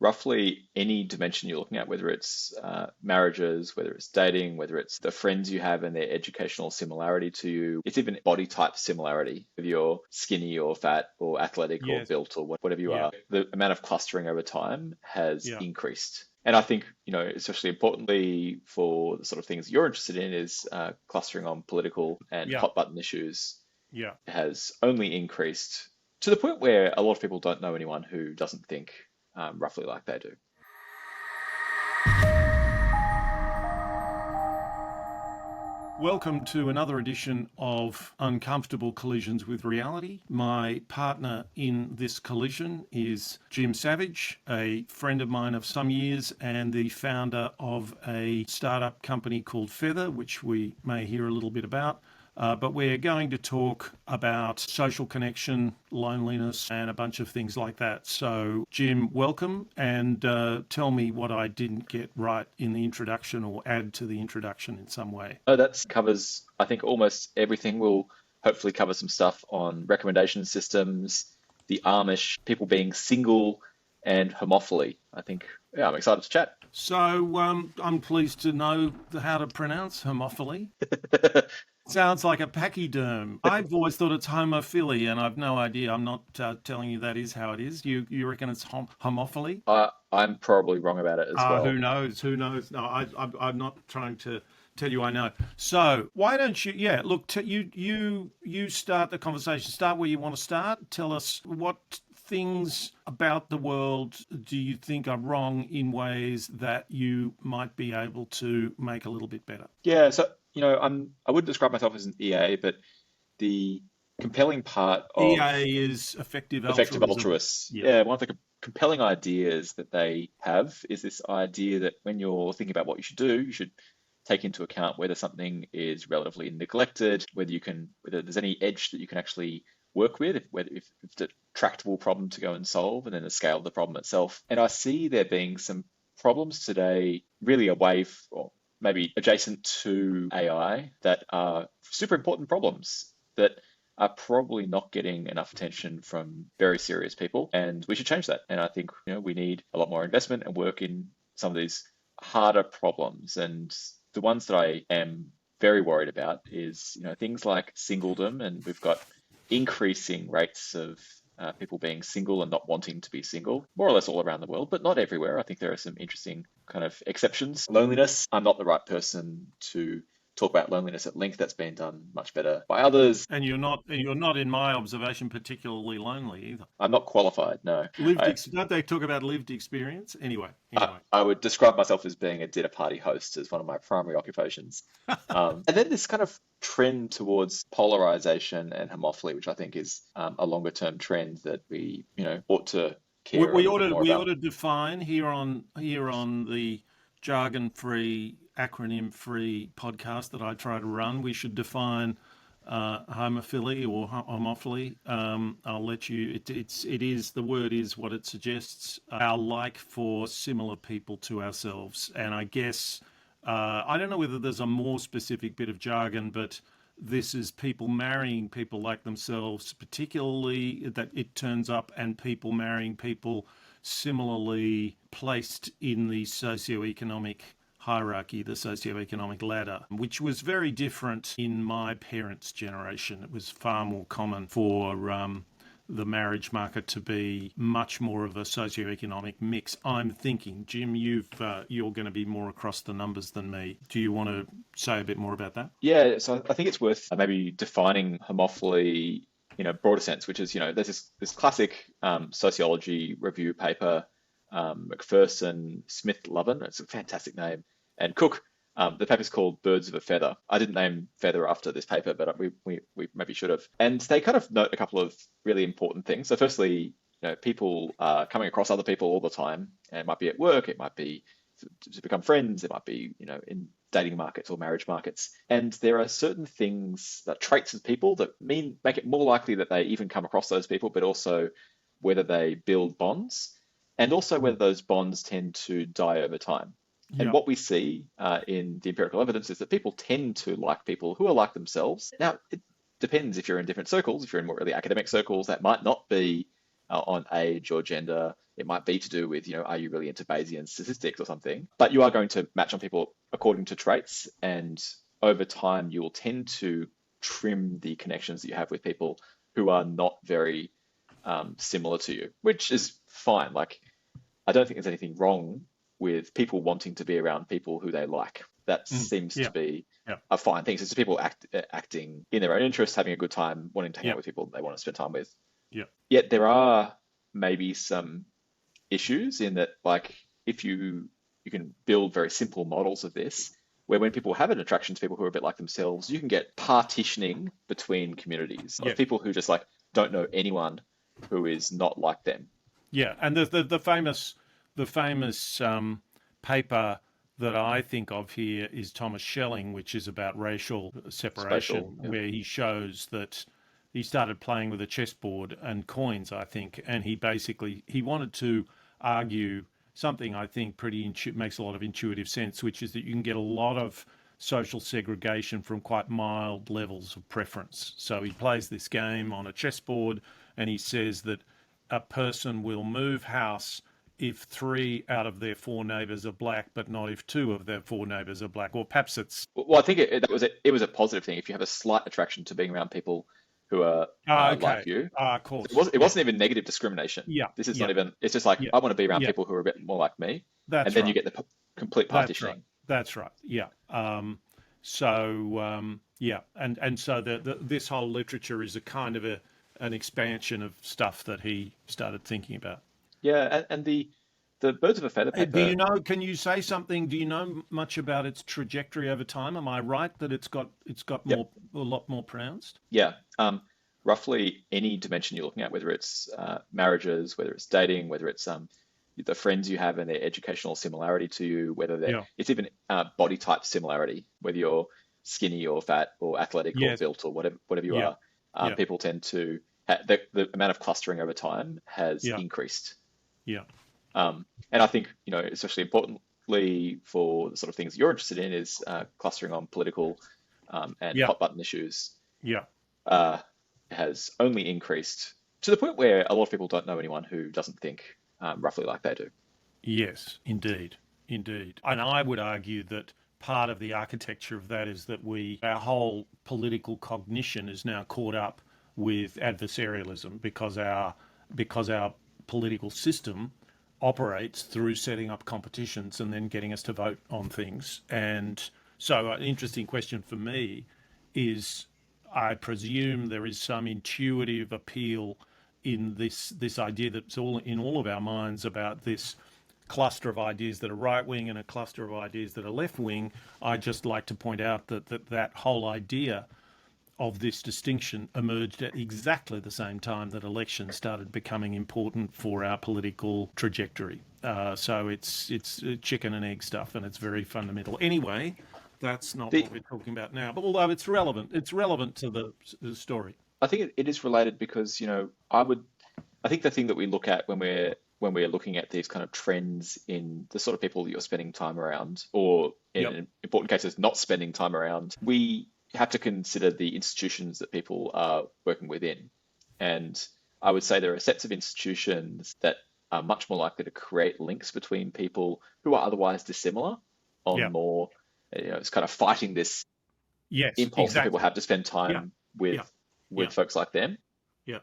roughly any dimension you're looking at, whether it's marriages, whether it's dating, whether it's the friends you have and their educational similarity to you, it's even body type similarity, whether you're skinny or fat or athletic or Yes. built or whatever you Yeah. are, the amount of clustering over time has Yeah. increased. And I think, especially importantly for the sort of things you're interested in is clustering on political and Yeah. hot button issues Yeah. has only increased to the point where a lot of people don't know anyone who doesn't think roughly like they do. Welcome to another edition of Uncomfortable Collisions with Reality. My partner in this collision is Jim Savage, a friend of mine of some years and the founder of a startup company called Feather, which we may hear a little bit about. But we're going to talk about social connection, loneliness, and a bunch of things like that. So, Jim, welcome, and tell me what I didn't get right in the introduction or add to the introduction in some way. Oh, that covers, I think, almost everything. We'll hopefully cover some stuff on recommendation systems, the Amish, people being single, and homophily. I think, yeah, I'm excited to chat. So, I'm pleased to know how to pronounce homophily. Sounds like a pachyderm. I've always thought it's homophily, and I've no idea. I'm not telling you that is how it is. You reckon it's homophily? I'm probably wrong about it as Who well. knows? Who knows? No, I'm not trying to tell you I know. So why don't you? Yeah, look, you start the conversation. Start where you want to start. Tell us what things about the world do you think are wrong in ways that you might be able to make a little bit better? Yeah, so, I wouldn't describe myself as an EA, but the compelling part of EA is effective effective altruism. altruists, Yeah. yeah, one of the compelling ideas that they have is this idea that when you're thinking about what you should do, you should take into account whether something is relatively neglected, whether there's any edge that you can actually work with, if it's a tractable problem to go and solve, and then the scale of the problem itself. And I see there being some problems today, really or maybe adjacent to AI, that are super important problems that are probably not getting enough attention from very serious people, and we should change that. And I think we need a lot more investment and work in some of these harder problems. And the ones that I am very worried about is things like singledom, and we've got increasing rates of people being single and not wanting to be single, more or less all around the world, but not everywhere. I think there are some interesting kind of exceptions. Loneliness, I'm not the right person to talk about loneliness at length. That's been done much better by others. And you're not in my observation particularly lonely either. I'm not qualified, no. Don't they talk about lived experience? Anyway. I would describe myself as being a dinner party host as one of my primary occupations. And then this kind of trend towards polarization and homophily, which I think is a longer term trend that we, ought to care a little bit more We about. ought to define here on the jargon-free, acronym-free podcast that I try to run. We should define homophily or homophily. I'll let you. It is the word is what it suggests. Our like for similar people to ourselves, and I guess I don't know whether there's a more specific bit of jargon, but this is people marrying people like themselves, particularly that it turns up, and people marrying people similarly placed in the socioeconomic hierarchy, the socioeconomic ladder, which was very different in my parents' generation. It was far more common for the marriage market to be much more of a socioeconomic mix. I'm thinking, Jim, you're going to be more across the numbers than me. Do you want to say a bit more about that? Yeah, so I think it's worth maybe defining homophily in a broader sense, which is, there's this classic sociology review paper, McPherson, Smith, Lovin. It's a fantastic name. And Cook, the paper's called Birds of a Feather. I didn't name feather after this paper, but we maybe should have. And they kind of note a couple of really important things. So firstly, people are coming across other people all the time. And it might be at work, it might be to become friends, it might be, in dating markets or marriage markets. And there are certain things, that traits of people that make it more likely that they even come across those people, but also whether they build bonds and also whether those bonds tend to die over time. And what we see in the empirical evidence is that people tend to like people who are like themselves. Now, it depends if you're in different circles. If you're in more really academic circles, that might not be on age or gender. It might be to do with, are you really into Bayesian statistics or something? But you are going to match on people according to traits, and over time, you will tend to trim the connections that you have with people who are not very similar to you, which is fine. Like, I don't think there's anything wrong with people wanting to be around people who they like. That Mm. seems to Yeah. be Yeah. a fine thing. So it's just people acting in their own interests, having a good time, wanting to hang Yeah. out with people they want to spend time with. Yeah. Yet there are maybe some issues in that, like, if you can build very simple models of this, where when people have an attraction to people who are a bit like themselves, you can get partitioning between communities of Yes. people who just like don't know anyone who is not like them. Yeah. And the famous paper that I think of here is Thomas Schelling, which is about racial Spatial, separation, yeah. where he shows that he started playing with a chessboard and coins, I think, and he wanted to argue something I think makes a lot of intuitive sense, which is that you can get a lot of social segregation from quite mild levels of preference. So he plays this game on a chessboard, and he says that a person will move house if 3 out of their 4 neighbours are black, but not if 2 of their 4 neighbours are black. Or perhaps it's Well, I think it was a positive thing if you have a slight attraction to being around people who are like okay. you. Of course. It Yeah. wasn't even negative discrimination. Yeah. This is Yeah. not even. It's just like Yeah. I want to be around Yeah. people who are a bit more like me, and That's then you right. get the complete That's right. partitioning. That's right. Yeah. Yeah, and so this whole literature is a kind of an expansion of stuff that he started thinking about. Yeah, and the birds of a feather Do paper. you know? Can you say something? Do you know much about its trajectory over time? Am I right that it's got Yep. a lot more pronounced? Yeah. Roughly any dimension you're looking at, whether it's marriages, whether it's dating, whether it's the friends you have and their educational similarity to you, whether Yeah. it's even body type similarity, whether you're skinny or fat or athletic or Yes. built or whatever you Yeah. are, Yeah. people tend to the amount of clustering over time has Yeah. increased. Yeah. And I think, especially importantly for the sort of things you're interested in is clustering on political and Yeah. hot button issues Yeah. uh, has only increased to the point where a lot of people don't know anyone who doesn't think roughly like they do. Yes, indeed, indeed. And I would argue that part of the architecture of that is that our whole political cognition is now caught up with adversarialism because our political system operates through setting up competitions and then getting us to vote on things. And so, an interesting question for me is, I presume there is some intuitive appeal in this idea that's all in all of our minds about this cluster of ideas that are right wing and a cluster of ideas that are left wing. I just like to point out that whole idea of this distinction emerged at exactly the same time that elections started becoming important for our political trajectory. So it's chicken and egg stuff, and it's very fundamental. Anyway, that's not The, what we're talking about now. But although it's relevant to the story. I think it is related because, I think the thing that we look at when we're looking at these kind of trends in the sort of people that you're spending time around, or Yep. in important cases, not spending time around, we have to consider the institutions that people are working within. And I would say there are sets of institutions that are much more likely to create links between people who are otherwise dissimilar on Yeah. more, it's kind of fighting this Yes. impulse that people Exactly. have to spend Yeah. time Yeah. with Yeah. folks like them. Yeah.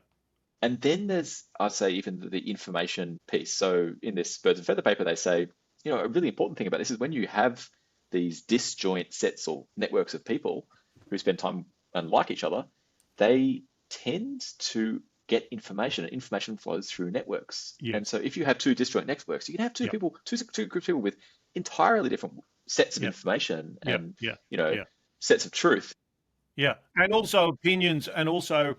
And then there's, I'd say, even the information piece. So in this Birds of Feather paper, they say, a really important thing about this is when you have these disjoint sets or networks of people who spend time and like each other, they tend to get information, and information flows through networks. Yes. And so if you have two disjoint networks, you can have two Yeah. people, two groups of people with entirely different sets of Yeah. information Yeah. and, Yeah. Yeah. sets of truth. Yeah. And also opinions, and also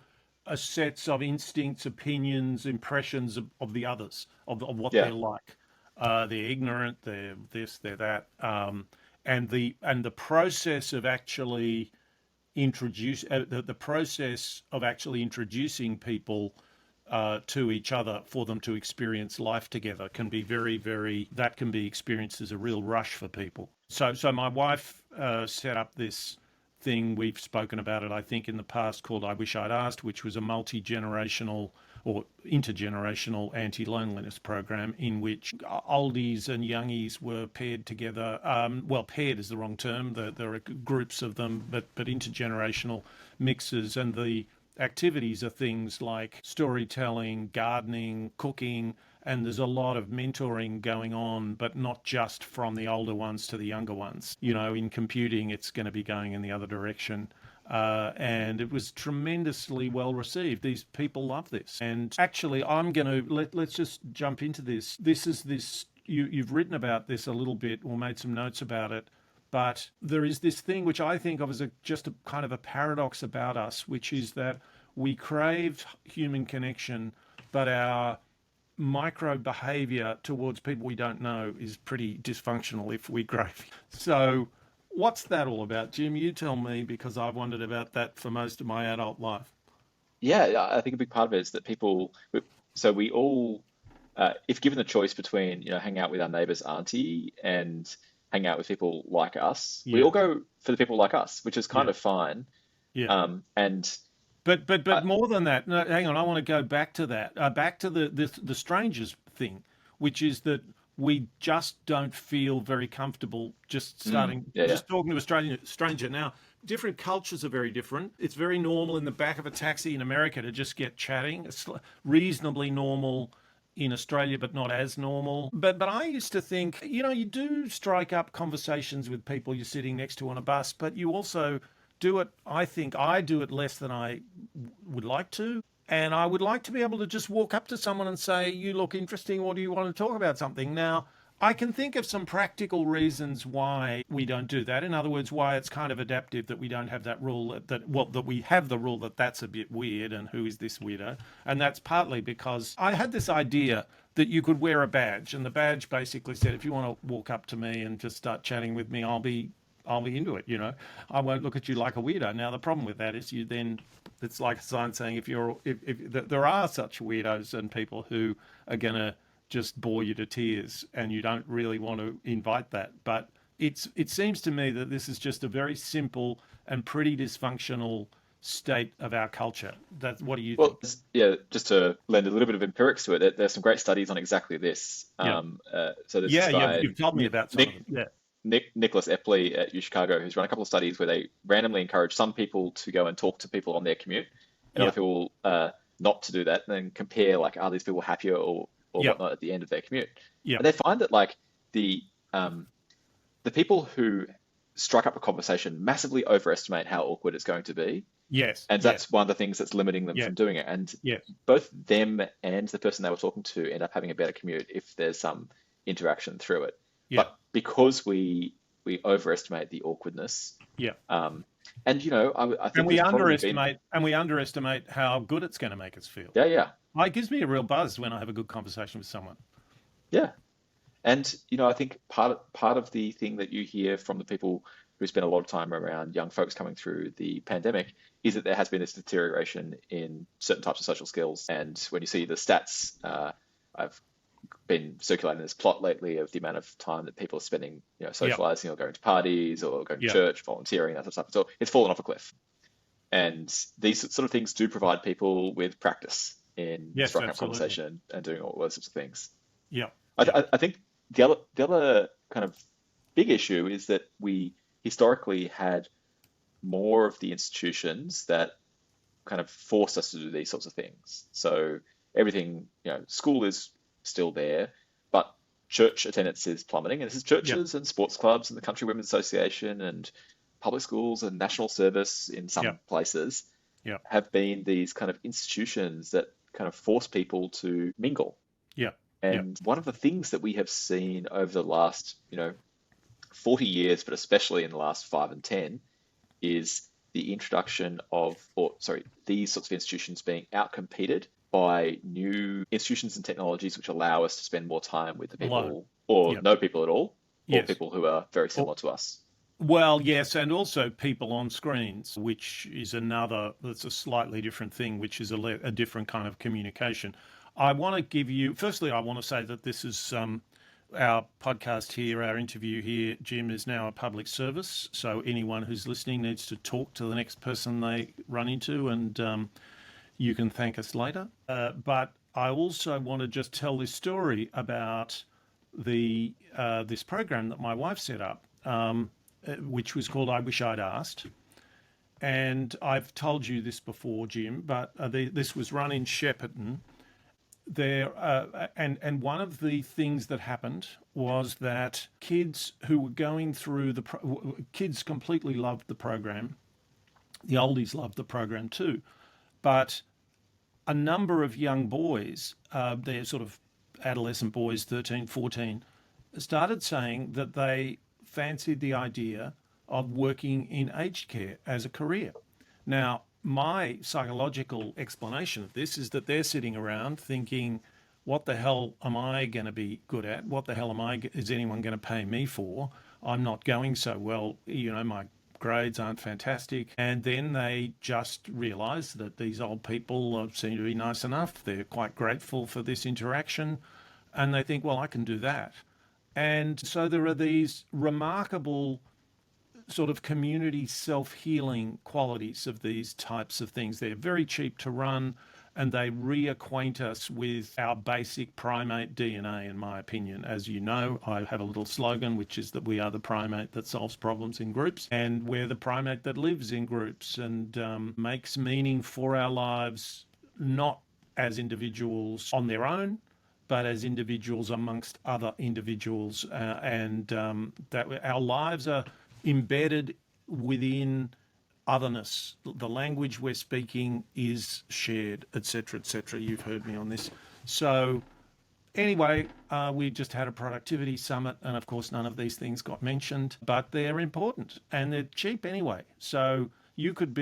sets of instincts, opinions, impressions of the others, of what Yeah. they're like. They're ignorant, they're this, they're that. And the process of actually the process of actually introducing people to each other for them to experience life together can be that can be experienced as a real rush for people. So my wife set up this thing, we've spoken about it, I think, in the past, called I Wish I'd Asked, which was a multi-generational or intergenerational anti-loneliness program in which oldies and youngies were paired together. Well, paired is the wrong term. There are groups of them, but intergenerational mixes, and the activities are things like storytelling, gardening, cooking, and there's a lot of mentoring going on, but not just from the older ones to the younger ones. In computing, it's going to be going in the other direction. And it was tremendously well received. These people love this. And actually, I'm going to let's just jump into this. You've written about this a little bit or made some notes about it. But there is this thing which I think of as just a kind of a paradox about us, which is that we crave human connection, but our micro behavior towards people we don't know is pretty dysfunctional if we crave. So what's that all about, Jim? You tell me, because I've wondered about that for most of my adult life. Yeah, I think a big part of it is that so we all, if given the choice between, hanging out with our neighbor's auntie and hang out with people like us, we Yeah, all go for the people like us, which is kind yeah, of fine. yeah. And But uh, more than that, no, hang on. I want to go back to that, back to the strangers thing, which is that we just don't feel very comfortable yeah, yeah, just talking to a stranger. Now, different cultures are very different. It's very normal in the back of a taxi in America to just get chatting. It's reasonably normal in Australia, but not as normal. But I used to think, you do strike up conversations with people you're sitting next to on a bus, but you also do it. I think I do it less than I would like to. And I would like to be able to just walk up to someone and say, "You look interesting. What do you want to talk about something?" Now, I can think of some practical reasons why we don't do that. In other words, why it's kind of adaptive that we don't have that rule that we have the rule that that's a bit weird and who is this weirdo? And that's partly because I had this idea that you could wear a badge, and the badge basically said, if you want to walk up to me and just start chatting with me, I'll be into it. I won't look at you like a weirdo. Now the problem with that is it's like a sign saying if there are such weirdos and people who are going to just bore you to tears, and you don't really want to invite that. But it seems to me that this is just a very simple and pretty dysfunctional state of our culture. What do you well, think? yeah. Just to lend a little bit of empirics to it, there's some great studies on exactly this. Yeah, So there's this yeah, guy, you've told me about some of them. Yeah, Nicholas Epley at U Chicago, who's run a couple of studies where they randomly encourage some people to go and talk to people on their commute, and other yeah, people not to do that, and then compare like, are these people happier or yeah, whatnot at the end of their commute? yeah, And they find that like the um, the people who strike up a conversation massively overestimate how awkward it's going to be, yes, and yes, that's one of the things that's limiting them yeah, from doing it. And yes, both them and the person they were talking to end up having a better commute if there's some interaction through it. yeah, But because we overestimate the awkwardness, yeah. um, and I And think there's probably been we underestimate how good it's going to make us feel. yeah, yeah, It gives me a real buzz when I have a good conversation with someone. yeah. And I think part of the thing that you hear from the people who spend a lot of time around young folks coming through the pandemic is that there has been this deterioration in certain types of social skills. And when you see the stats, I've been circulating this plot lately of the amount of time that people are spending, Yeah, socializing or going to parties or going to yeah, church, volunteering, that sort of stuff. So it's fallen off a cliff. And these sort of things do provide people with practice in yes, striking up absolutely. conversation and doing all those sorts of things. Yeah, I, yeah, I think the other kind of big issue is that we historically had more of the institutions that kind of forced us to do these sorts of things. So everything, school is still there, but church attendance is plummeting. And this is yeah, churches and sports clubs and the Country Women's Association and public schools and national service in yeah, some places yeah, have been these kind of institutions that kind of force people to mingle. yeah, yeah, And one of the things that we have seen over the last, 40 years, but especially in the last 5 and 10, is the introduction of, or sorry, these sorts of institutions being outcompeted by new institutions and technologies which allow us to spend more time with the alone. people or Yeah, no people at all, or yes. people who are very Or, similar to us. well, yes, and also people on screens, which is that's a slightly different thing, which is a different kind of communication. I want to give you, firstly, I want to say that this is our podcast here, our interview here, Jim, is now a public service. So anyone who's listening needs to talk to the next person they run into. And You can thank us later. But I also want to just tell this story about the this program that my wife set up, which was called I Wish I'd Asked. And I've told you this before, Jim, but this was run in Shepparton. And one of the things that happened was that kids who were going through kids completely loved the program. The oldies loved the program too, but a number of young boys, they're sort of adolescent boys, 13, 14, started saying that they fancied the idea of working in aged care as a career. Now, my psychological explanation of this is that they're sitting around thinking, what the hell am I going to be good at? What the hell is anyone going to pay me for? I'm not going so well. My grades aren't fantastic. And then they just realise that these old people seem to be nice enough. They're quite grateful for this interaction. And they think, well, I can do that. And so there are these remarkable sort of community self-healing qualities of these types of things. They're very cheap to run, and they reacquaint us with our basic primate DNA, in my opinion. As you know, I have a little slogan, which is that we are the primate that solves problems in groups, and we're the primate that lives in groups and makes meaning for our lives, not as individuals on their own, but as individuals amongst other individuals, and that our lives are embedded within otherness. The language we're speaking is shared, etc., etc. You've heard me on this. So anyway, we just had a productivity summit, and of course none of these things got mentioned, but they're important and they're cheap anyway. So you could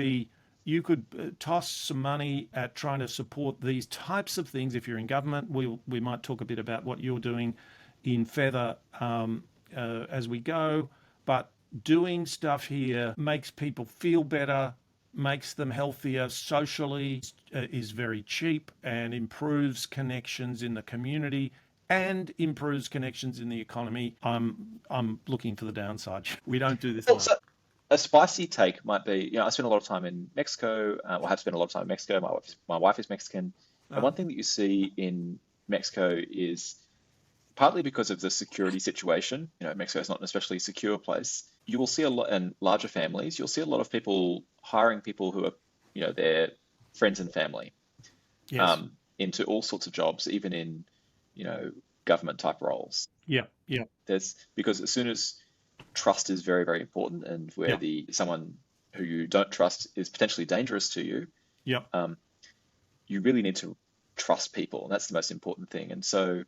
toss some money at trying to support these types of things. If you're in government, we might talk a bit about what you're doing in Feather as we go, but doing stuff here makes people feel better, makes them healthier socially, is very cheap, and improves connections in the community and improves connections in the economy. I'm looking for the downside. We don't do this Well, enough. so a spicy take might be, I spent a lot of time in Mexico. Well, I have spent a lot of time in Mexico. My wife is Mexican. And Uh, one thing that you see in Mexico is partly because of the security situation. Mexico is not an especially secure place. You will see a lot, and larger families, you'll see a lot of people hiring people who are, their friends and family, yes. into all sorts of jobs, even in, government type roles. Yeah. Yeah. Because as soon as trust is very, very important, and where Yeah. someone who you don't trust is potentially dangerous to you, Yeah. um, you really need to trust people, and that's the most important thing. And so,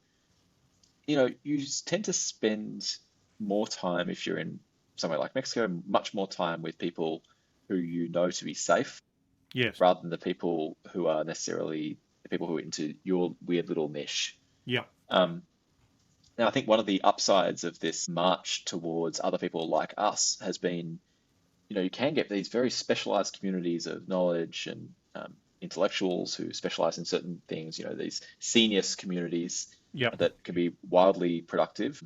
you tend to spend more time if you're in somewhere like Mexico, much more time with people who you know to be safe, Yes. rather than the people who are necessarily the people who are into your weird little niche. Yeah. Um, Now, I think one of the upsides of this march towards other people like us has been, you can get these very specialized communities of knowledge and intellectuals who specialize in certain things, these seniors communities Yeah. that can be wildly productive.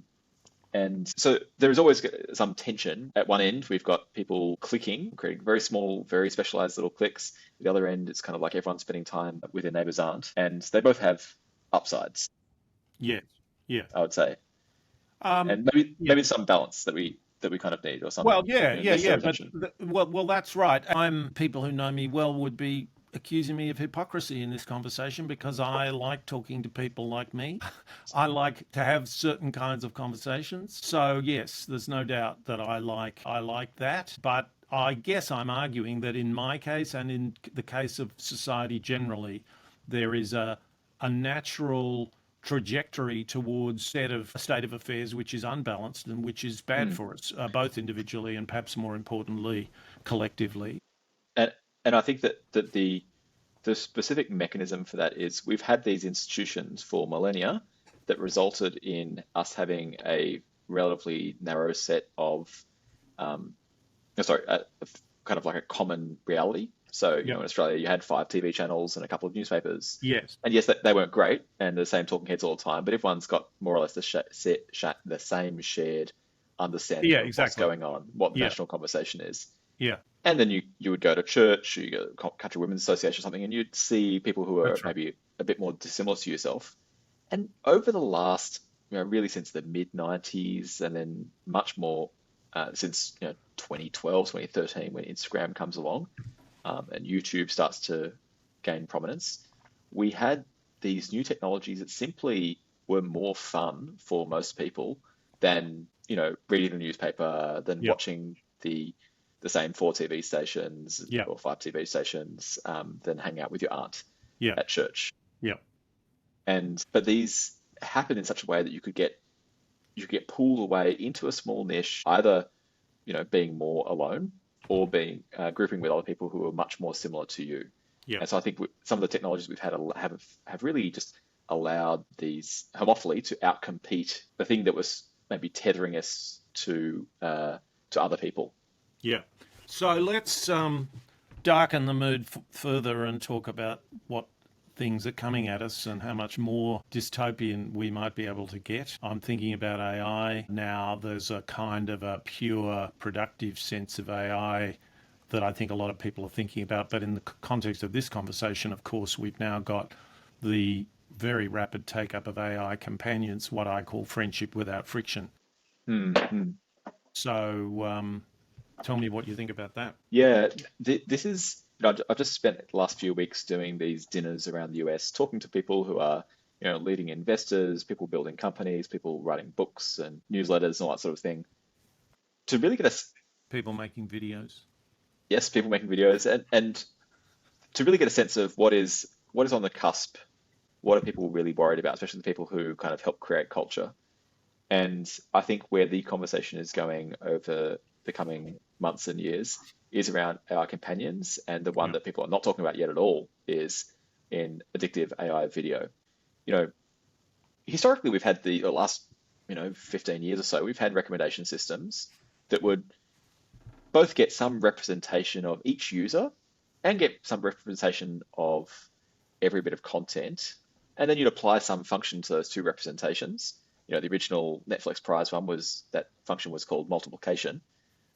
And so there's always some tension. At one end, we've got people creating very small, very specialized little cliques. At the other end, it's kind of like everyone's spending time with their neighbors aren't. And they both have upsides, Yes. Yeah. I would say. Um, And maybe yeah. maybe some balance that we kind of need, or some Well, yeah, yeah, yeah, necessary but tension. well, that's right. People who know me well would be accusing me of hypocrisy in this conversation because I like talking to people like me. I like to have certain kinds of conversations. So yes, there's no doubt that I like that, but I guess I'm arguing that in my case and in the case of society generally, there is a natural trajectory towards a state of affairs which is unbalanced and which is bad Mm. for us, both individually and perhaps more importantly, collectively. And and I think that the specific mechanism for that is we've had these institutions for millennia that resulted in us having a relatively narrow set of no, sorry, kind of like a common reality. So, Yeah. in Australia, you had 5 TV channels and a couple of newspapers. Yes. And yes, they weren't great and the same talking heads all the time, but everyone's got more or less the same shared understanding Yeah. of what's Exactly. going on, what the Yeah. national conversation is. Yeah. And then you would go to church, you go to Country Women's Association or something, and you'd see people who are That's right. maybe a bit more dissimilar to yourself. And over the last, really since the mid 90s, and then much more since 2012, 2013, when Instagram comes along, and YouTube starts to gain prominence, we had these new technologies that simply were more fun for most people than, reading the newspaper, than Yep. watching the same four TV stations Yep. or five TV stations, than hang out with your aunt Yep. at church. Yep. But these happen in such a way that you get pulled away into a small niche, either being more alone or being grouping with other people who are much more similar to you. Yep. And so I think some of the technologies we've had have really just allowed these homophily to outcompete the thing that was maybe tethering us to other people. Yep. So let's darken the mood further and talk about what things are coming at us and how much more dystopian we might be able to get. I'm thinking about AI now. There's a kind of a pure productive sense of AI that I think a lot of people are thinking about. But in the context of this conversation, of course, we've now got the very rapid take up of AI companions, what I call friendship without friction. Hmm. So tell me what you think about that. Yeah, this is. I've just spent the last few weeks doing these dinners around the US, talking to people who are, leading investors, people building companies, people writing books and newsletters and all that sort of thing. To really get a, People making videos. yes, people making videos, and to really get a sense of what is on the cusp, what are people really worried about, especially the people who kind of help create culture. And I think where the conversation is going over the coming months and years is around AI companions. And the one Yeah. that people are not talking about yet at all is in addictive AI video. You know, Historically, we've had the last, 15 years or so, we've had recommendation systems that would both get some representation of each user and get some representation of every bit of content. And then you'd apply some function to those two representations. The original Netflix prize one was that function was called multiplication,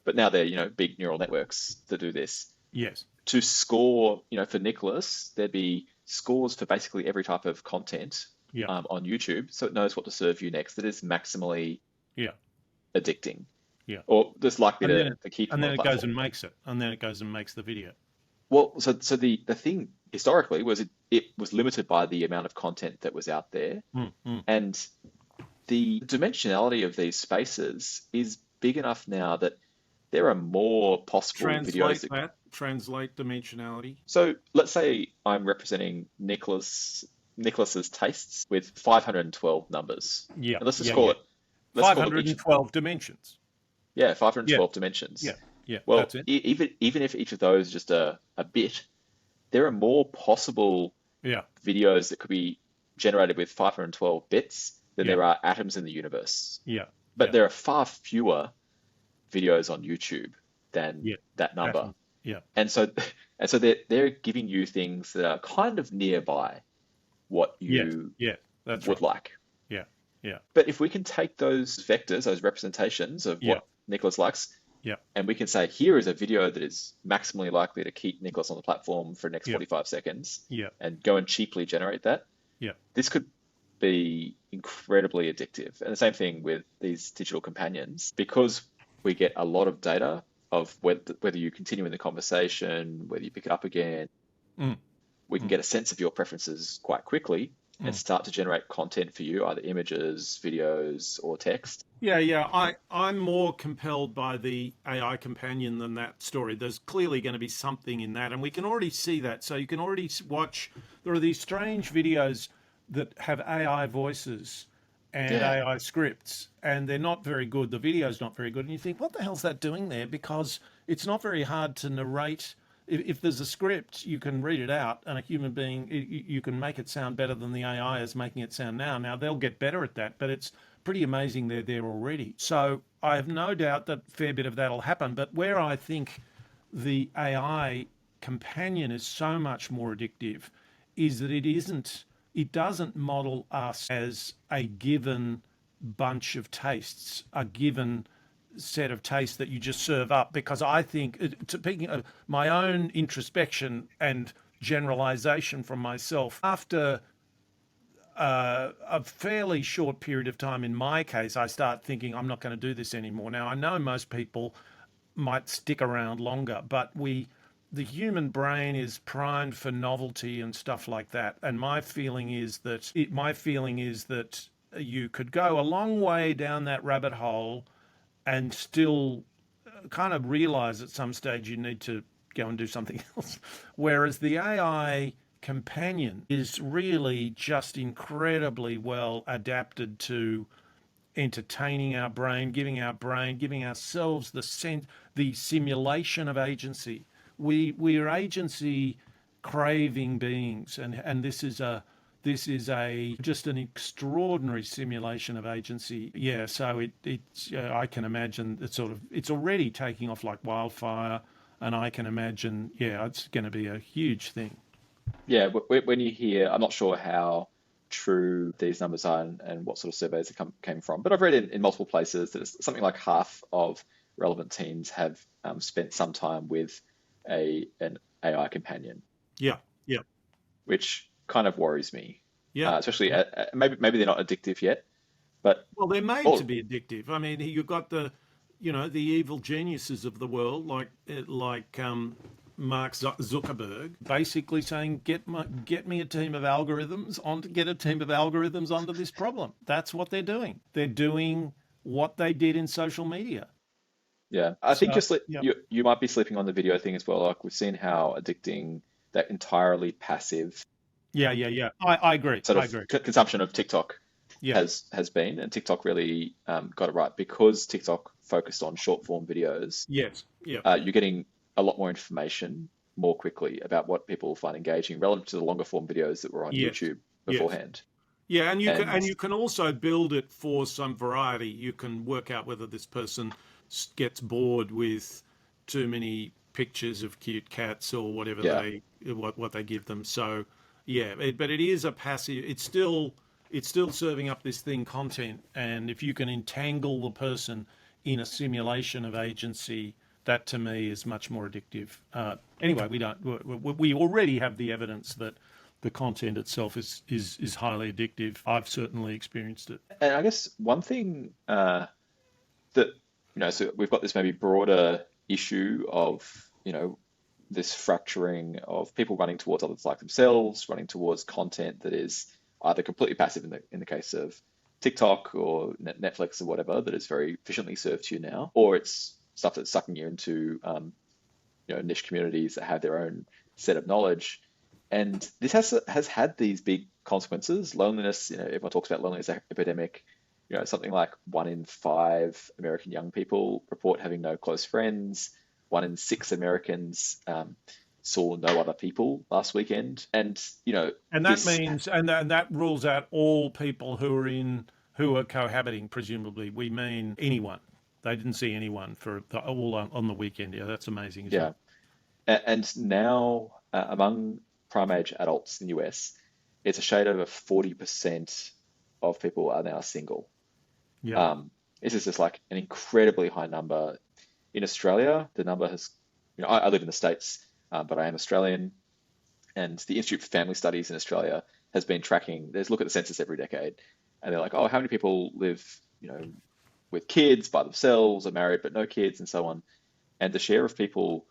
but now they're, big neural networks that do this. Yes. To score, for Nicholas, there'd be scores for basically every type of content Yeah. on YouTube, so it knows what to serve you next that is maximally Yeah. addicting Yeah. or that's likely And to, then it, to keep and you on then the it goes platform. and makes it. And then it goes and makes the video. Well, so the thing historically was it was limited by the amount of content that was out there, Mm, mm. and the dimensionality of these spaces is big enough now that there are more possible videos Translate that. that. Translate dimensionality. So let's say I'm representing Nicholas's tastes with 512 numbers. Yeah. And let's just Yeah. call Yeah. it let's call them each 512 dimensions. yeah Yeah. 512 dimensions. Yeah. Yeah. Well, That's it. even if each of those is just a bit, there are more possible Yeah. videos that could be generated with 512 bits than Yeah. there are atoms in the universe. Yeah. But Yeah. there are far fewer videos on YouTube than Yeah. that number. Atom. Yeah. And so and so they're giving you things that are kind of nearby what Yes. you Yeah. That's would right. like. Yeah. Yeah. But if we can take those vectors, those representations of Yeah. what Nicholas likes, Yeah. and we can say, here is a video that is maximally likely to keep Nicholas on the platform for the next Yeah. 45 seconds, Yeah. and go and cheaply generate that, Yeah. this could be incredibly addictive. And the same thing with these digital companions, because we get a lot of data of whether you continue in the conversation, whether you pick it up again, Mm, we can mm, get a sense of your preferences quite quickly and mm. start to generate content for you, either images, videos, or text. Yeah, yeah. I'm more compelled by the AI companion than that story. There's clearly going to be something in that, and we can already see that. So you can already watch. There are these strange videos that have AI voices and Yeah. AI scripts, and they're not very good. The video's not very good, and you think, what the hell's that doing there? Because it's not very hard to narrate. If there's a script, you can read it out, and a human being, you can make it sound better than the AI is making it sound now. Now they'll get better at that, but it's pretty amazing they're there already. So I have no doubt that a fair bit of that'll happen. But where I think the AI companion is so much more addictive is that it doesn't model us as a given bunch of tastes, a given set of tastes that you just serve up, because I think, speaking of my own introspection and generalization from myself, after a fairly short period of time, in my case, I start thinking I'm not going to do this anymore. Now, I know most people might stick around longer, but the human brain is primed for novelty and stuff like that. And my feeling is that you could go a long way down that rabbit hole and still kind of realize at some stage you need to go and do something else. Whereas the AI companion is really just incredibly well adapted to entertaining giving ourselves the simulation of agency. We are agency craving beings, and this is a just an extraordinary simulation of agency. Yeah, so it's I can imagine it's already taking off like wildfire, and I can imagine, yeah, it's going to be a huge thing. Yeah, when you hear, I'm not sure how true these numbers are and what sort of surveys they came from, but I've read in multiple places that it's something like half of relevant teens have spent some time with an AI companion, Yeah, yeah, which kind of worries me, yeah, especially yeah. maybe they're not addictive yet, but Well, they're made to oh be addictive. I mean, you've got the evil geniuses of the world, like Mark Zuckerberg, basically saying, get me a team of algorithms get a team of algorithms onto this problem. That's what they're doing. They're doing what they did in social media. yeah, I think So, just like yeah, you might be sleeping on the video thing as well. Like we've seen how addicting that entirely passive yeah, yeah, yeah. I agree. sort I of agree. consumption of TikTok Yeah, has been, and TikTok really got it right because TikTok focused on short form videos. yes, yeah, You're getting a lot more information more quickly about what people find engaging relative to the longer form videos that were on yes, YouTube yes. beforehand. Yeah, and And you can also build it for some variety. You can work out whether this person gets bored with too many pictures of cute cats or whatever yeah, what they give them. So yeah, but it is a passive. It's still serving up this thing content, and if you can entangle the person in a simulation of agency, that to me is much more addictive. Anyway, we don't. We already have the evidence that the content itself is highly addictive. I've certainly experienced it. and I guess one thing that so we've got this maybe broader issue of this fracturing of people running towards others like themselves, running towards content that is either completely passive in the case of TikTok or Netflix or whatever that is very efficiently served to you now, or it's stuff that's sucking you into niche communities that have their own set of knowledge. And this has had these big consequences. Loneliness, everyone talks about loneliness epidemic. Something like 1 in 5 American young people report having no close friends. 1 in 6 Americans saw no other people last weekend. And And that this, means, and that rules out all people who are cohabiting. Presumably, we mean anyone. They didn't see anyone for all on the weekend. Yeah, that's amazing, isn't yeah. it? And now among prime age adults in the US, it's a shade over 40% of people are now single. Yeah, Um, this is just like an incredibly high number. In Australia, the number has, I live in the States, but I am Australian, and the Institute for Family Studies in Australia has been tracking, there's look at the census every decade, and they're like, oh, how many people live, with kids by themselves, are married but no kids, and so on. And the share of people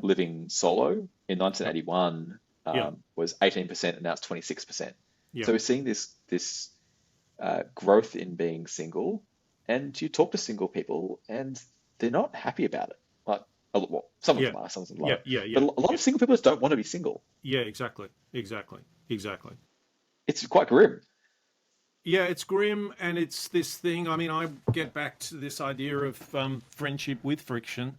living solo in yeah, 1981 yeah, was 18%, and now it's 26%. yeah, So we're seeing this growth in being single, and you talk to single people, and they're not happy about it. Like, well, some of yeah, them are, some of them yeah, love, yeah, but yeah, a lot yeah, of single people just don't want to be single. yeah. Exactly, exactly, exactly. It's quite grim. Yeah, it's grim, and it's this thing. I mean, I get back to this idea of friendship with friction.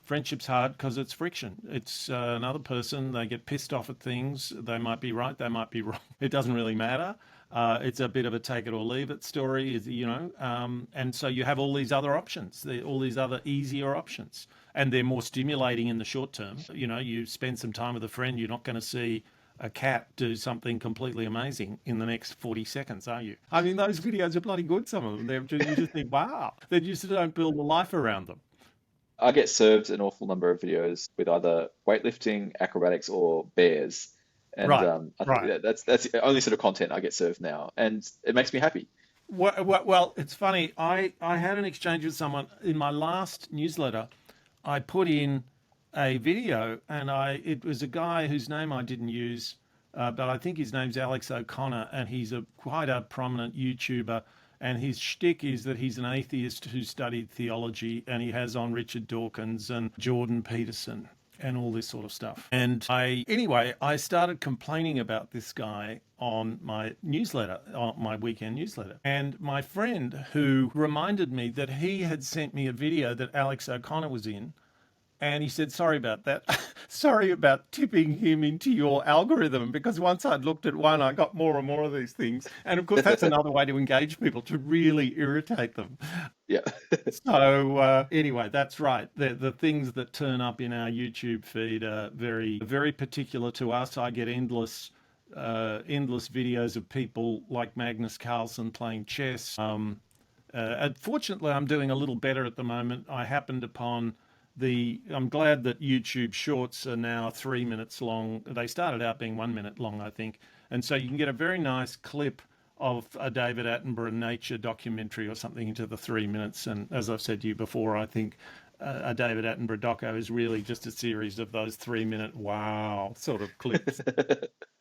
Friendship's hard because it's friction. It's another person. They get pissed off at things. They might be right. They might be wrong. It doesn't really matter. It's a bit of a take it or leave it story, and so you have all these other options, all these other easier options, and they're more stimulating in the short term. You spend some time with a friend, you're not going to see a cat do something completely amazing in the next 40 seconds, are you? I mean, those videos are bloody good, some of them. You just think, wow, they just don't build a life around them. I get served an awful number of videos with either weightlifting, acrobatics, or bears, and Right, I think right. that's the only sort of content I get served now, and it makes me happy. Well, it's funny. I had an exchange with someone in my last newsletter. I put in a video, and it was a guy whose name I didn't use, but I think his name's Alex O'Connor, and he's a quite a prominent YouTuber. And his shtick is that he's an atheist who studied theology, and he has on Richard Dawkins and Jordan Peterson and all this sort of stuff. And I started complaining about this guy on my newsletter, on my weekend newsletter. And my friend who reminded me that he had sent me a video that Alex O'Connor was in, and he said, sorry about that. Sorry about tipping him into your algorithm, because once I'd looked at one, I got more and more of these things. And of course, that's another way to engage people, to really irritate them. Yeah. So anyway, that's right. The things that turn up in our YouTube feed are very, very particular to us. I get endless videos of people like Magnus Carlsen playing chess. Unfortunately, I'm doing a little better at the moment. I happened upon I'm glad that YouTube Shorts are now 3 minutes long. They started out being 1 minute long, I think. And so you can get a very nice clip of a David Attenborough nature documentary or something into the 3 minutes. And as I've said to you before, I think a David Attenborough doco is really just a series of those 3 minute wow sort of clips.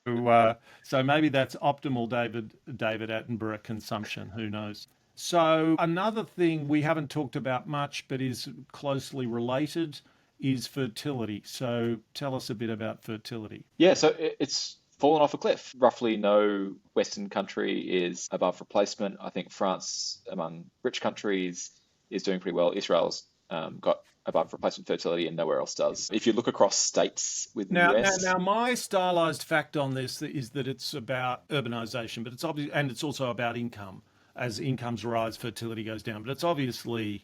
So maybe that's optimal David Attenborough consumption. Who knows? So another thing we haven't talked about much, but is closely related, is fertility. So tell us a bit about fertility. Yeah, so it's fallen off a cliff. Roughly no Western country is above replacement. I think France, among rich countries, is doing pretty well. Israel's got above replacement fertility and nowhere else does. If you look across states within the US, My stylized fact on this is that it's about urbanization, but it's obvious, and it's also about income. As incomes rise, fertility goes down. But it's obviously,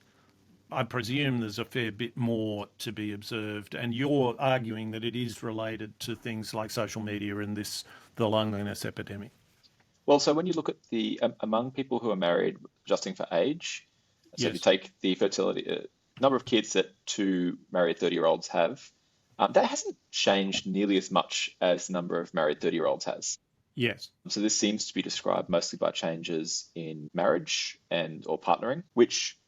I presume there's a fair bit more to be observed. And you're arguing that it is related to things like social media and the loneliness epidemic. well, so when you look at the among people who are married, adjusting for age, so if you Yes. take the fertility number of kids that two married 30-year-olds have, that hasn't changed nearly as much as the number of married 30-year-olds has. Yes. So this seems to be described mostly by changes in marriage and or partnering, which,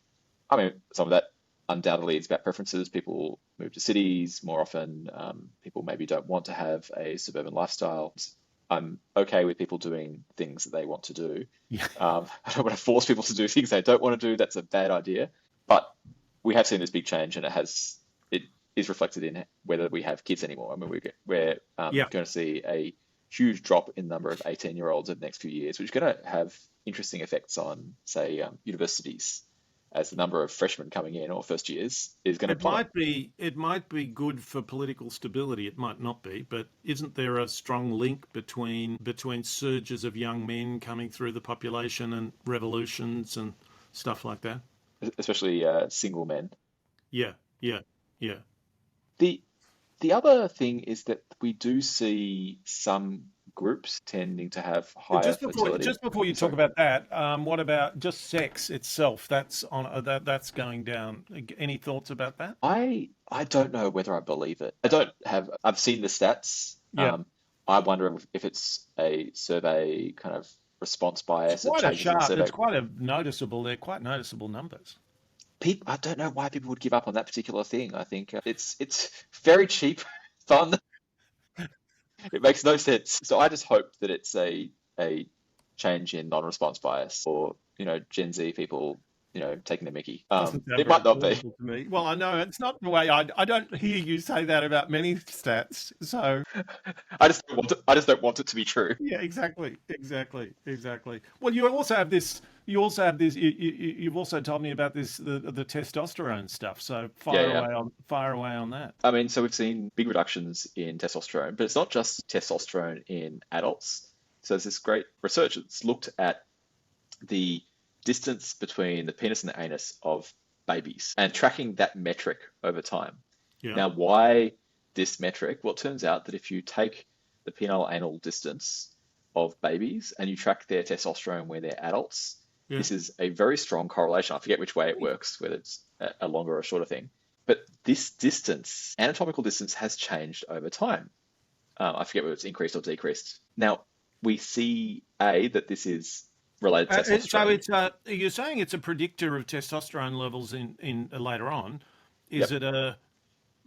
I mean, some of that undoubtedly is about preferences. People move to cities more often. People maybe don't want to have a suburban lifestyle. I'm okay with people doing things that they want to do. Yeah. I don't want to force people to do things they don't want to do. That's a bad idea. But we have seen this big change, and it is reflected in whether we have kids anymore. I mean, we're Yeah. going to see a huge drop in the number of 18-year-olds in the next few years, which is going to have interesting effects on, say, universities, as the number of freshmen coming in or first years is going to plummet. It might be good for political stability. It might not be, but isn't there a strong link between surges of young men coming through the population and revolutions and stuff like that? Especially single men. Yeah, yeah, yeah. The the other thing is that we do see some groups tending to have higher fertility. Just before you talk Sorry. about that, what about just sex itself? That's going down. Any thoughts about that? I don't know whether I believe it. I've seen the stats. Yeah. I wonder if it's a survey kind of response bias of changes in the survey. They're quite noticeable numbers. I don't know why people would give up on that particular thing. I think it's very cheap, fun. It makes no sense. So I just hope that it's a change in non-response bias, or Gen Z people taking the mickey. Doesn't sound It very might not be. plausible to me. Well, I know it's not the way I don't hear you say that about many stats. So I just don't want it to be true. yeah, exactly. Well, you also have this. You also have this. You've also told me about this the testosterone stuff. So Yeah, yeah. fire away on that. I mean, so we've seen big reductions in testosterone, but it's not just testosterone in adults. So there's this great research that's looked at the distance between the penis and the anus of babies and tracking that metric over time. Yeah. Now, why this metric? Well, it turns out that if you take the penile anal distance of babies and you track their testosterone when they're adults, Yeah. this is a very strong correlation. I forget which way it works, whether it's a longer or shorter thing. But this distance, anatomical distance, has changed over time. I forget whether it's increased or decreased. Now, we see, that this is related to So testosterone. it's you're saying it's a predictor of testosterone levels in later on. Is Yep, it a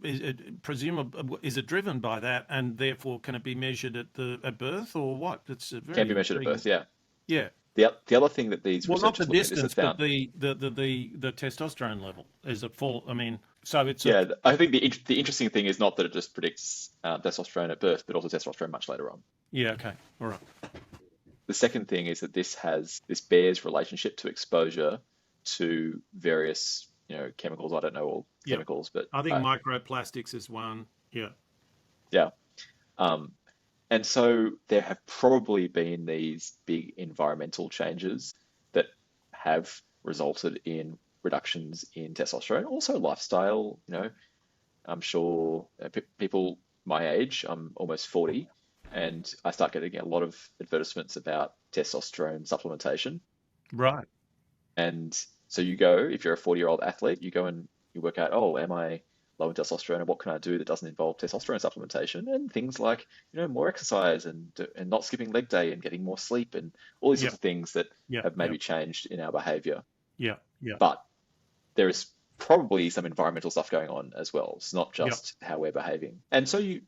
is it presumably is it driven by that, and therefore can it be measured at birth or what? It's a can very be measured at intriguing. birth, yeah. Yeah. The other thing that these Well, not the researchers looking at this have distance, but found, the testosterone level is a full. I mean, so it's a yeah, I think the interesting thing is not that it just predicts testosterone at birth, but also testosterone much later on. yeah. Okay. All right. The second thing is that this bears relationship to exposure to various, chemicals. I don't know all Yeah. chemicals, but I think microplastics is one. Yeah. yeah. Um, and so there have probably been these big environmental changes that have resulted in reductions in testosterone. Also lifestyle, I'm sure people my age, I'm almost 40, and I start getting a lot of advertisements about testosterone supplementation. Right. And so you go, if you're a 40-year-old athlete, you go and you work out, oh, am I low in testosterone, and what can I do that doesn't involve testosterone supplementation? And things like, more exercise and not skipping leg day and getting more sleep and all these Yeah. sorts of things that Yeah. have Yeah. maybe changed in our behavior. Yeah. Yeah. But there is probably some environmental stuff going on as well. It's not Yeah. just how we're behaving. And so you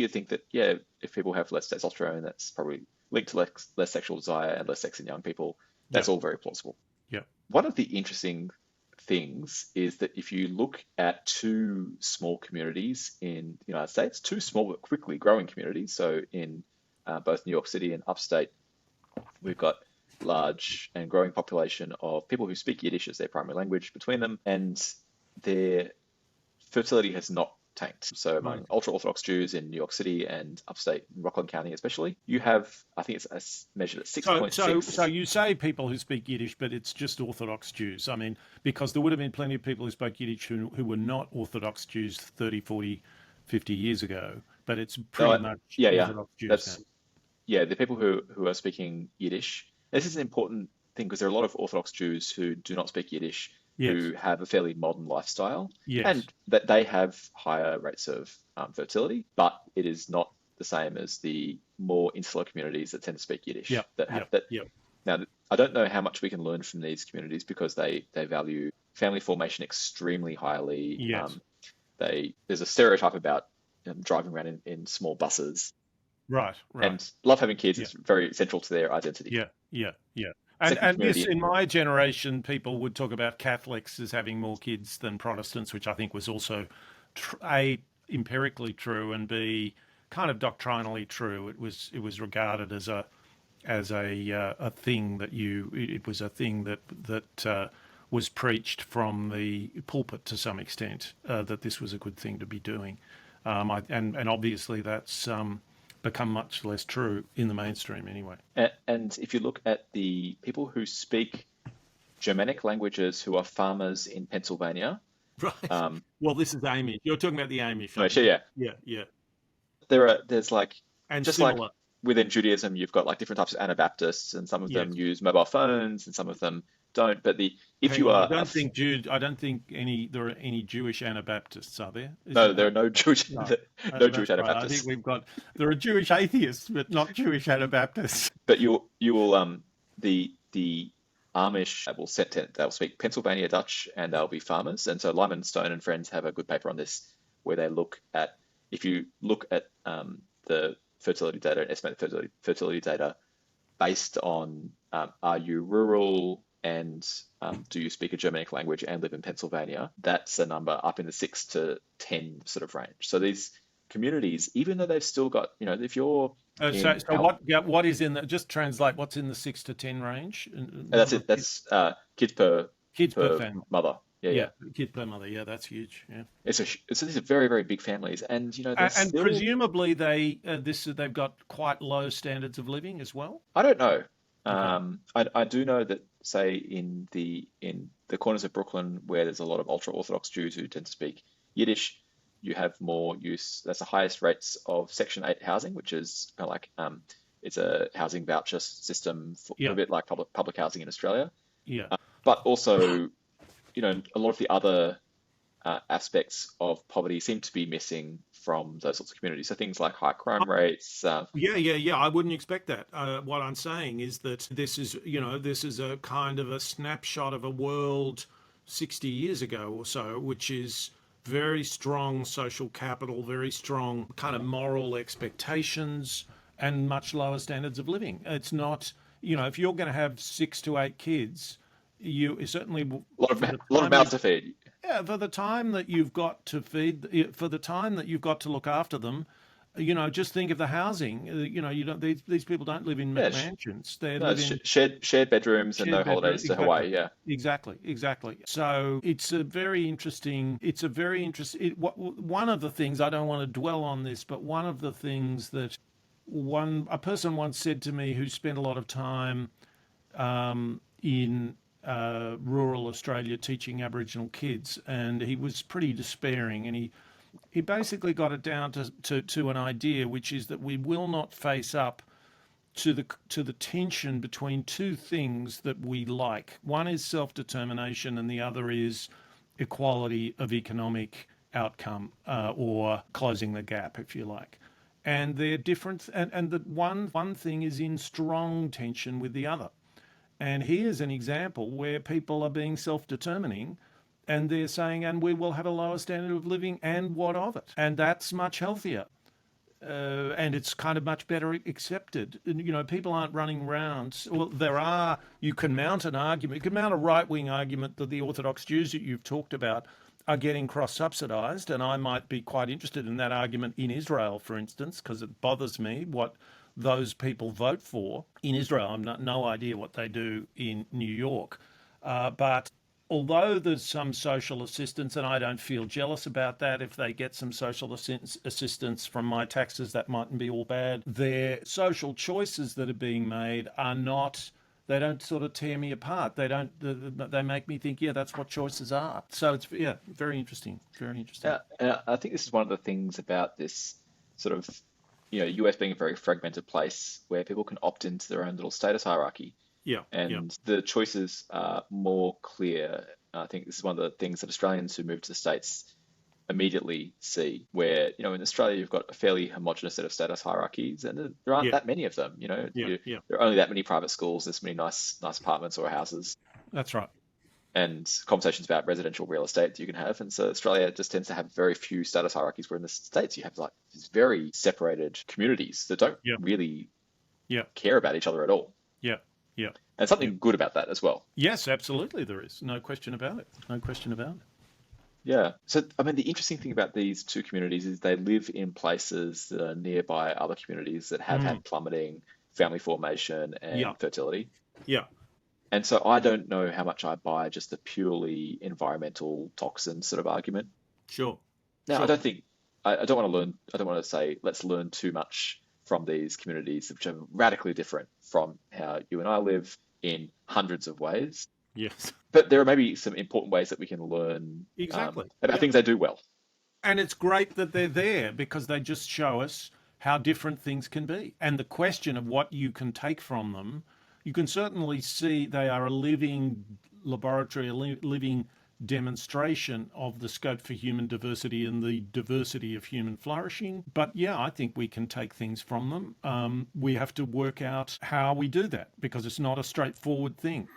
think that, yeah, if people have less testosterone, that's probably linked to less sexual desire and less sex in young people. Yeah. That's all very plausible. Yeah. One of the interesting things is that if you look at two small communities in the United States, two small but quickly growing communities, so in both New York City and upstate, we've got large and growing population of people who speak Yiddish as their primary language between them, and their fertility has not tanked. So Right. among ultra-Orthodox Jews in New York City and upstate Rockland County especially, you have, I think it's measured at So 6.6. you say people who speak Yiddish, but it's just Orthodox Jews. I mean, because there would have been plenty of people who spoke Yiddish who were not Orthodox Jews 30, 40, 50 years ago, but it's No, pretty much yeah, yeah. Orthodox Jews now. That's yeah, the people who are speaking Yiddish. This is an important thing because there are a lot of Orthodox Jews who do not speak Yiddish, Yes. who have a fairly modern lifestyle, Yes. and that they have higher rates of fertility, but it is not the same as the more insular communities that tend to speak Yiddish Yep. that have Yep. that. Yep. Now, I don't know how much we can learn from these communities because they value family formation extremely highly. Yes. There's a stereotype about driving around in small buses, Right. Right. and love having kids Yeah. is very central to their identity. Yeah. Yeah. Yeah. Second And yes, community, in my generation, people would talk about Catholics as having more kids than Protestants, which I think was also A, empirically true, and B, kind of doctrinally true. It was regarded as a thing that it was a thing that was preached from the pulpit to some extent, that this was a good thing to be doing. And obviously that's become much less true in the mainstream anyway. and if you look at the people who speak Germanic languages who are farmers in Pennsylvania, Right. um, Well, this is Amish. You're talking about the Amish, no, aren't actually, you? yeah, Yeah, yeah. there's like And just like similar. within Judaism, you've got like different types of Anabaptists, and some of Yes. them use mobile phones, and some of them don't. But if Hang you on. I are don't think there are any Jewish Anabaptists, are there? Is no, that there right? are no Jewish No. no Jewish That's right. I think Anabaptists. there are Jewish atheists, but not Jewish Anabaptists. But you will the Amish they'll speak Pennsylvania Dutch and they'll be farmers. And so Lyman Stone and friends have a good paper on this where they look at if you look at the fertility data and estimate fertility data based on are you rural and do you speak a Germanic language and live in Pennsylvania, that's a number up in the 6 to 10 sort of range. So these communities, even though they've still got, if you're So, in so what is in the, just translate what's in the 6 to 10 range? that's Number it. of kids, That's kids per kids per family. mother. Yeah, Yeah, yeah. kids per mother. Yeah, that's huge. Yeah. So these are very, very big families, and there's And still presumably they've got quite low standards of living as well. I don't know. Okay. I do know that say in the corners of Brooklyn where there's a lot of ultra Orthodox Jews who tend to speak Yiddish, you have more use. That's the highest rates of Section 8 housing, which is kind of like it's a housing voucher system for Yeah. a bit like public housing in Australia. Yeah. But also, a lot of the other aspects of poverty seem to be missing from those sorts of communities. So things like high crime rates. Yeah. I wouldn't expect that. What I'm saying is that this is a kind of a snapshot of a world 60 years ago or so, which is very strong social capital, very strong kind of moral expectations, and much lower standards of living. It's not, if you're going to have 6 to 8 kids, you certainly A lot of mouths to feed. yeah, for the time that you've got to feed, for the time that you've got to look after them, just think of the housing. You don't these people don't live in Yeah, mansions. They no, live in shared bedrooms and no shared bedroom. holidays to Exactly, Hawaii. Yeah, exactly. So it's a very interesting. It's a very interesting. One of the things, I don't want to dwell on this, but one of the things that a person once said to me who spent a lot of time in rural Australia teaching Aboriginal kids, and he was pretty despairing, and he basically got it down to an idea, which is that we will not face up to the tension between two things that we like. One is self-determination, and the other is equality of economic outcome, or closing the gap, if you like. And they're different, and the one thing is in strong tension with the other. And here's an example where people are being self-determining, and they're saying, and we will have a lower standard of living, and what of it? And that's much healthier. And it's kind of much better accepted. And, people aren't running around. Well, you can mount an argument, you can mount a right-wing argument that the Orthodox Jews that you've talked about are getting cross-subsidised, and I might be quite interested in that argument in Israel, for instance, because it bothers me what those people vote for in Israel. I've no idea what they do in New York. But although there's some social assistance, and I don't feel jealous about that, if they get some social assistance from my taxes, that mightn't be all bad. Their social choices that are being made are not, they don't sort of tear me apart. They make me think, yeah, that's what choices are. So it's, yeah, very interesting, very interesting. yeah. And I think this is one of the things about this sort of, US being a very fragmented place where people can opt into their own little status hierarchy. Yeah, yeah, And the choices are more clear. I think this is one of the things that Australians who move to the States immediately see, where, in Australia, you've got a fairly homogenous set of status hierarchies, and there aren't yeah, that many of them. yeah, yeah. There are only that many private schools, this many nice apartments or houses, That's right. and conversations about residential real estate that you can have. And so Australia just tends to have very few status hierarchies, where in the States, you have like these very separated communities that don't Yeah, really yeah, care about each other at all. yeah, yeah. And something good about that as well. Yes, absolutely, there is. No question about it. No question about it. Yeah. So, I mean, the interesting thing about these two communities is they live in places that are nearby other communities that have Mm. had plummeting family formation Yeah, and fertility. yeah, And so I don't know how much I buy just the purely environmental toxin sort of argument. sure, Now, sure. I don't want to I don't want to say, let's learn too much from these communities, which are radically different from how you and I live in hundreds of ways. Yes, But there are maybe some important ways that we can learn exactly. about Yeah. things they do well. And it's great that they're there because they just show us how different things can be. And the question of what you can take from them, you can certainly see they are a living laboratory, a living demonstration of the scope for human diversity and the diversity of human flourishing. But yeah, I think we can take things from them. We have to work out how we do that because it's not a straightforward thing.